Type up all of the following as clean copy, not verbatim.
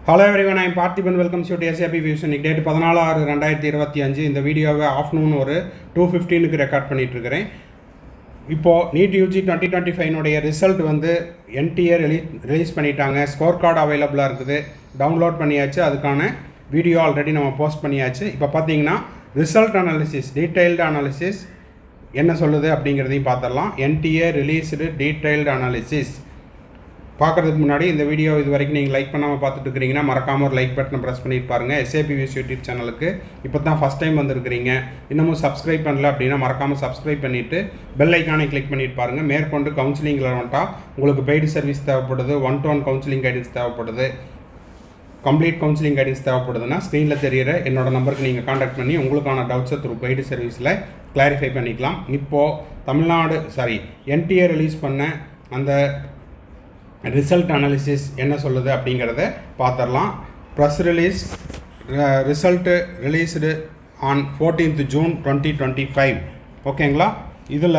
Hello everyone, I am Parthiban. Welcome to SAP Vision. Date 14/6/2025. இந்த வீடியோவை afternoon ஒரு 2:15க்கு record பண்ணிட்டு இருக்கிறேன். இப்போது நீட் யூஜி 2025 ரிசல்ட் வந்து என்டிஏ ரிலீஸ் பண்ணிட்டாங்க. ஸ்கோர் கார்டு அவைலபிளாக இருக்குது, டவுன்லோட் பண்ணியாச்சு. அதுக்கான வீடியோ ஆல்ரெடி நம்ம போஸ்ட் பண்ணியாச்சு. இப்போ பார்த்தீங்கன்னா ரிசல்ட் அனாலிசிஸ், டீட்டெயில்டு அனாலிசிஸ் என்ன சொல்லுது அப்படிங்கிறதையும் பார்த்துடலாம். என்டிஏ ரிலீஸ்டு டீட்டெயில்டு அனாலிசிஸ் பார்க்குறதுக்கு முன்னாடி இந்த வீடியோ இது வரைக்கும் நீங்கள் லைக் பண்ணாமல் பார்த்துட்டு இருக்கிறீங்கன்னா மறக்காமல் ஒரு லைக் பட்டனை ப்ரெஸ் பண்ணிட்டு பாருங்கள். SAP Vision யூடியூப் சேனலுக்கு இப்போ தான் ஃபஸ்ட் டைம் வந்துருக்கிறீங்க, இன்னமும் சப்ஸ்கிரைப் பண்ணல அப்படின்னா மறக்காமல் சப்ஸ்கிரைப் பண்ணிவிட்டு பெல் ஐக்கானை கிளிக் பண்ணிட்டு பாருங்கள். மேற்கொண்டு கவுன்சிலிங்கில் வந்துட்டால் உங்களுக்கு பெய்டு சர்வீஸ் தேவைப்படுது, 1-to-1 கவுன்சிலிங் கைடன்ஸ் தேவைப்படுது, கம்ப்ளீட் கவுன்சிலிங் கைடன்ஸ் தேவைப்படுதுன்னா ஸ்க்ரீனில் தெரிகிற என்னோட நம்பருக்கு நீங்கள் காண்டாக்ட் பண்ணி உங்களுக்கான டவுட்ஸை த்ரூ பெய்டு சர்வீஸில் கிளாரிஃபை பண்ணிக்கலாம். இப்போது என்டிஏ ரிலீஸ் பண்ண அந்த ரிசல்ட் அனாலிசிஸ் என்ன சொல்லுது அப்படிங்கிறத பார்த்துடலாம். Press release, result released on 14th June 2025. ஓகேங்களா? இதில்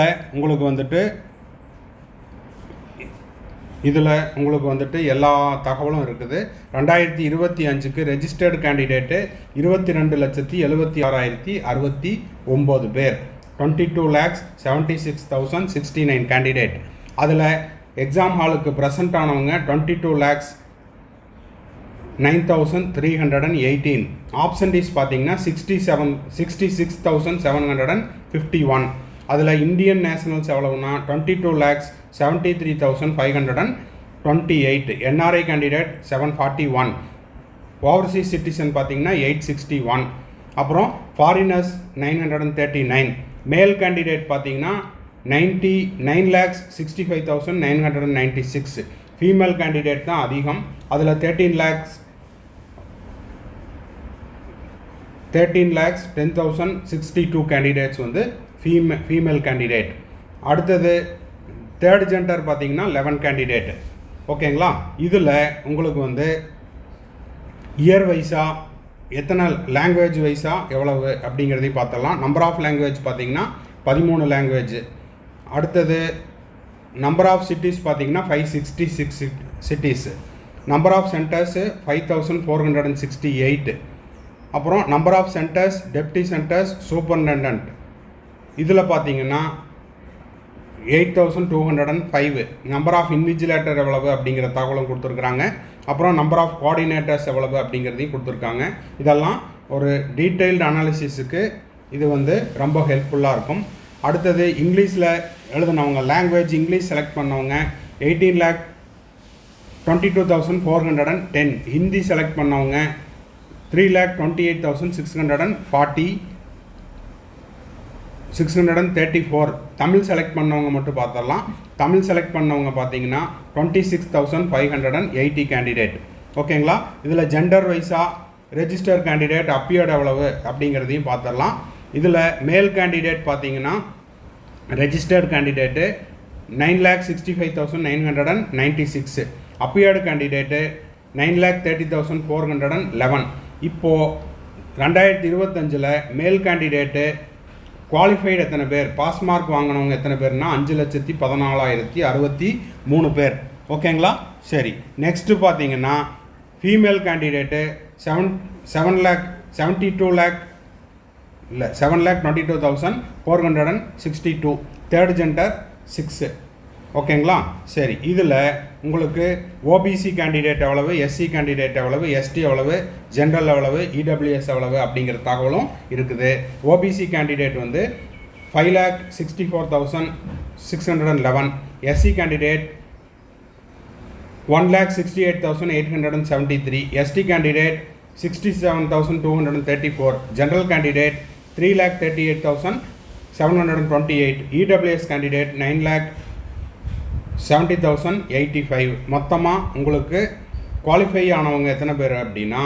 உங்களுக்கு வந்துட்டு எல்லா தகவலும் இருக்குது. 2025க்கு ரெஜிஸ்டர்டு கேண்டிடேட்டு 22,76,069 பேர், 22,76,069 கேண்டிடேட். அதில் எக்ஸாம் ஹாலுக்கு ப்ரெசென்ட் ஆனவங்க 22,09,318. ஆப்சன்டீஸ் பார்த்தீங்கன்னா 66,751. அதில் இந்தியன் நேஷனல்ஸ் எவ்வளவுனா 22,73,528. NRI candidate 741. ஓவர்சீஸ் சிட்டிசன் பார்த்தீங்கன்னா 861. அப்புறம் ஃபாரினர்ஸ் 939. மேல் கேண்டிடேட் பார்த்தீங்கன்னா 99,65,996. ஃபீமேல் கேண்டிடேட் தான் அதிகம். அதில் 13,10,062 கேண்டிடேட்ஸ் வந்து ஃபீமேல் கேண்டிடேட். அடுத்தது தேர்ட் ஜெண்டர் பார்த்தீங்கன்னா 11 கேண்டிடேட். ஓகேங்களா? இதில் உங்களுக்கு வந்து இயர் வைஸாக எத்தனை லாங்குவேஜ் வைஸாக எவ்வளவு அப்படிங்கிறதையும் பார்த்தலாம். நம்பர் ஆஃப் லாங்குவேஜ் பார்த்தீங்கன்னா 13 லாங்குவேஜ். அடுத்தது நம்பர் ஆஃப் சிட்டிஸ் பார்த்தீங்கன்னா 566 சிட்டிஸ். Number of centres 5,468. அப்புறம் number of centres, deputy centres, superintendent இதில் பார்த்தீங்கன்னா 8,205. நம்பர் ஆஃப் இன்விஜிலேட்டர் எவ்வளவு அப்படிங்கிற தகவலும் கொடுத்துருக்குறாங்க. அப்புறம் நம்பர் ஆஃப் கோஆர்டினேட்டர்ஸ் எவ்வளவு அப்படிங்கிறதையும் கொடுத்துருக்காங்க. இதெல்லாம் ஒரு டீட்டெயில்டு அனாலிசிஸுக்கு இது வந்து ரொம்ப ஹெல்ப்ஃபுல்லாக இருக்கும். அடுத்தது இங்கிலீஷில் எழுதினவங்க, லாங்குவேஜ் இங்கிலீஷ் செலக்ட் பண்ணவங்க 18,22,410. ஹிந்தி செலக்ட் பண்ணவங்க 3,28,634. தமிழ் செலக்ட் பண்ணவங்க மட்டும் பார்த்துடலாம். தமிழ் செலக்ட் பண்ணவங்க பார்த்தீங்கன்னா 26,580 கேண்டிடேட். ஓகேங்களா? இதில் ஜெண்டர் வைஸாக ரெஜிஸ்டர் கேண்டிடேட் அப்பியர்டு எவ்வளவு அப்படிங்கிறதையும் பார்த்துடலாம். இதில் மேல் கேண்டிடேட் பார்த்தீங்கன்னா ரெஜிஸ்டர்டு கேண்டிடேட்டு 9,65,996. Appeared candidate 9,30,411. இப்போது 2025 மேல் கேண்டிடேட்டு குவாலிஃபைடு எத்தனை பேர், பாஸ் மார்க் வாங்கினவங்க எத்தனை பேர்னா 5,14,063 பேர். ஓகேங்களா? சரி, நெக்ஸ்ட்டு பார்த்தீங்கன்னா ஃபீமேல் கேண்டிடேட்டு 7,22,462. Third gender 6. ஓகேங்களா? சரி, இதில் உங்களுக்கு ஓபிசி கேண்டிடேட் எவ்வளவு, எஸ்சி கேண்டிடேட் எவ்வளவு, எஸ்டி எவ்வளவு, ஜென்ரல் எவ்வளவு, இடபிள்யூஎஸ் எவ்வளவு அப்படிங்கிற தகவலும் இருக்குது. ஓபிசி கேண்டிடேட் வந்து 5,64,611. SC candidate 1,68,873. ST candidate 67,234. General candidate 3,38,728. EWS candidate 9,70,085. மொத்தமாக உங்களுக்கு குவாலிஃபை ஆனவங்க எத்தனை பேர் அப்படின்னா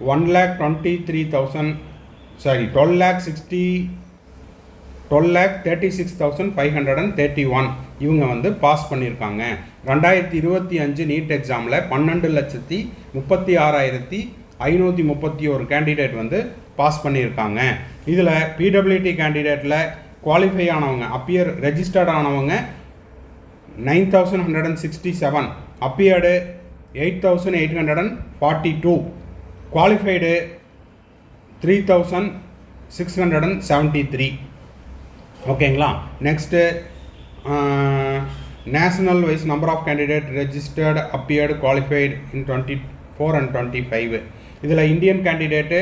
12,36,531 இவங்க வந்து பாஸ் பண்ணியிருக்காங்க. 2025 நீட் எக்ஸாமில் 12,36,531 கேண்டிடேட் வந்து பாஸ் பண்ணியிருக்காங்க. இதில் பிடபிள்யூடி கேண்டிடேட்டில் குவாலிஃபை ஆனவங்க, அப்பியர் ரெஜிஸ்டர்ட் ஆனவங்க 9,167. Appeared 8,842, qualified 3,673. ஓகேங்களா. Next national wise number of candidate registered appeared qualified in 24 and 25. இதில் இந்தியன் கேண்டிடேட்டு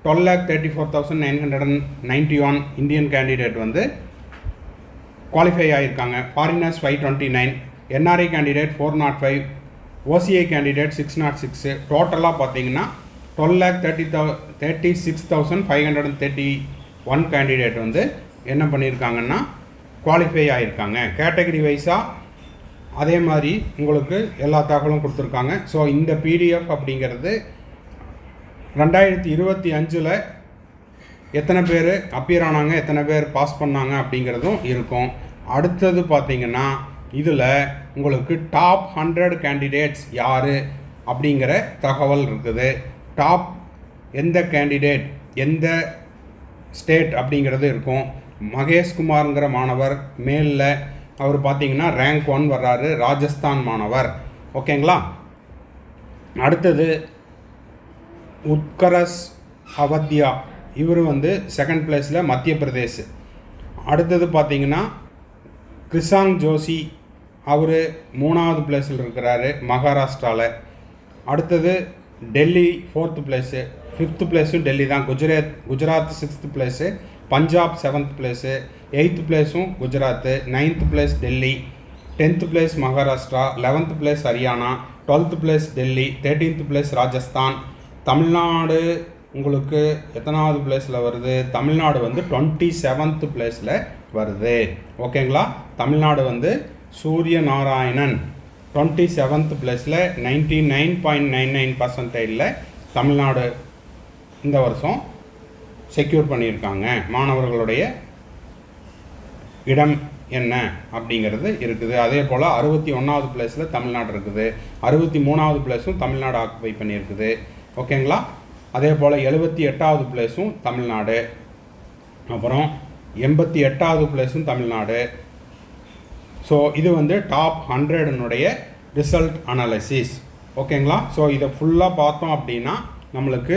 12,34,991 இந்தியன் கேண்டிடேட் வந்து குவாலிஃபை ஆகியிருக்காங்க. Foreigners 529, NRI candidate 405, OCI candidate 606. டோட்டலாக பார்த்தீங்கன்னா 12,36,531 கேண்டிடேட் வந்து என்ன பண்ணியிருக்காங்கன்னா குவாலிஃபை ஆகியிருக்காங்க. கேட்டகரி வைஸாக அதே மாதிரி உங்களுக்கு எல்லா தகவலும் கொடுத்துருக்காங்க. ஸோ இந்த பிடிஎஃப் அப்படிங்கிறது 2025 எத்தனை பேர் அப்பியர் ஆனாங்க, எத்தனை பேர் பாஸ் பண்ணாங்க அப்படிங்கிறதும் இருக்கும். அடுத்தது பார்த்திங்கன்னா இதில் உங்களுக்கு டாப் 100 கேண்டிடேட்ஸ் யார் அப்படிங்கிற தகவல் இருக்குது. டாப் எந்த கேண்டிடேட் எந்த ஸ்டேட் அப்படிங்கிறது இருக்கும். மகேஷ்குமார்ங்கிற மாணவர் மேலில் அவர் பார்த்திங்கன்னா ரேங்க் 1 வர்றாரு, ராஜஸ்தான் மாணவர். ஓகேங்களா. அடுத்தது உத்கரஸ் அவத்யா, இவர் வந்து செகண்ட் பிளேஸில் மத்திய பிரதேஷ். அடுத்தது பார்த்திங்கன்னா கிருஷாங் ஜோஷி, அவர் 3வது பிளேஸில் இருக்கிறாரு, மகாராஷ்டிராவில். அடுத்தது டெல்லி 4th பிளேஸு, 5th பிளேஸும் டெல்லி தான். Gujarat 6th place, Punjab 7th place, 8th பிளேஸும் Gujarat, 9th place Delhi, 10th place Maharashtra, 11th place Haryana, 12th place Delhi, 13th place Rajasthan. Tamil Nadu உங்களுக்கு எத்தனாவது பிளேஸில் வருது? தமிழ்நாடு வந்து 27th பிளேஸில் வருது. ஓகேங்களா. தமிழ்நாடு வந்து சூரிய நாராயணன் 27th பிளேஸில் 99.99% தமிழ்நாடு இந்த வருஷம் செக்யூர் பண்ணியிருக்காங்க. மாணவர்களுடைய இடம் என்ன அப்படிங்கிறது இருக்குது. அதே போல் 61வது பிளேஸில் தமிழ்நாடு இருக்குது. 63வது பிளேஸும் தமிழ்நாடு ஆக்குபை பண்ணியிருக்குது. ஓகேங்களா. அதே போல் 78வது பிளேஸும் தமிழ்நாடு. அப்புறம் 88வது பிளேஸும் தமிழ்நாடு. ஸோ இது வந்து டாப் 100னுடைய ரிசல்ட் அனாலிசிஸ். ஓகேங்களா. ஸோ இதை ஃபுல்லாக பார்த்தோம் அப்படின்னா நம்மளுக்கு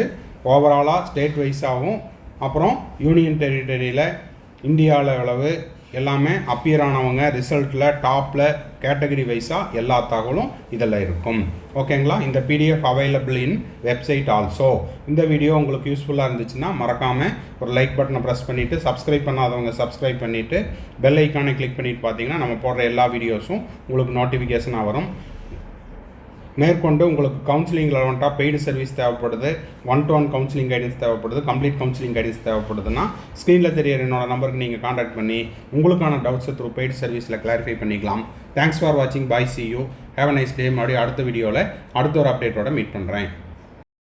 ஓவராலாக ஸ்டேட் வைஸாகவும் அப்புறம் யூனியன் டெரிட்டரியில் இந்தியாவில் எவ்வளவு எல்லாமே அப்பியர் ஆனவங்க ரிசல்ட்டில் டாப்பில் கேட்டகரி வைஸாக எல்லா தகவலும் இதில் இருக்கும். ஓகேங்களா. இந்த PDF available in website also. இந்த வீடியோ உங்களுக்கு யூஸ்ஃபுல்லாக இருந்துச்சுன்னா மறக்காமல் ஒரு லைக் பட்டனை ப்ரெஸ் பண்ணிவிட்டு, சப்ஸ்கிரைப் பண்ணாதவங்க சப்ஸ்கிரைப் பண்ணிவிட்டு பெல் ஐக்கானை கிளிக் பண்ணிட்டு பார்த்தீங்கன்னா நம்ம போடுற எல்லா வீடியோஸும் உங்களுக்கு நோட்டிஃபிகேஷனாக வரும். மேற்கொண்டு உங்களுக்கு கவுன்சிலிங் ரெலவெண்ட்டாக பெய்டு சர்வீஸ் தேவைப்படுது, 1-to-1 கவுன்சிலிங் கைடன்ஸ் தேவைப்படுது, கம்ப்ளீட் கவுன்சிலிங் கைடன்ஸ் தேவைப்படுதுன்னா ஸ்க்ரீனில் தெரியற என்னோட நம்பருக்கு நீங்கள் காண்டாக்ட் பண்ணி உங்களுக்கான டவுட்ஸை த்ரூ பெய்டு சர்வீஸில் கிளாரிஃபை பண்ணிக்கலாம். தேங்க்ஸ் ஃபார் வாட்சிங். Bye, see you, have a nice day. மறுபடியும் அடுத்த வீடியோவில் அடுத்த ஒரு அப்டேட்டோட மீட் பண்ணுறேன்.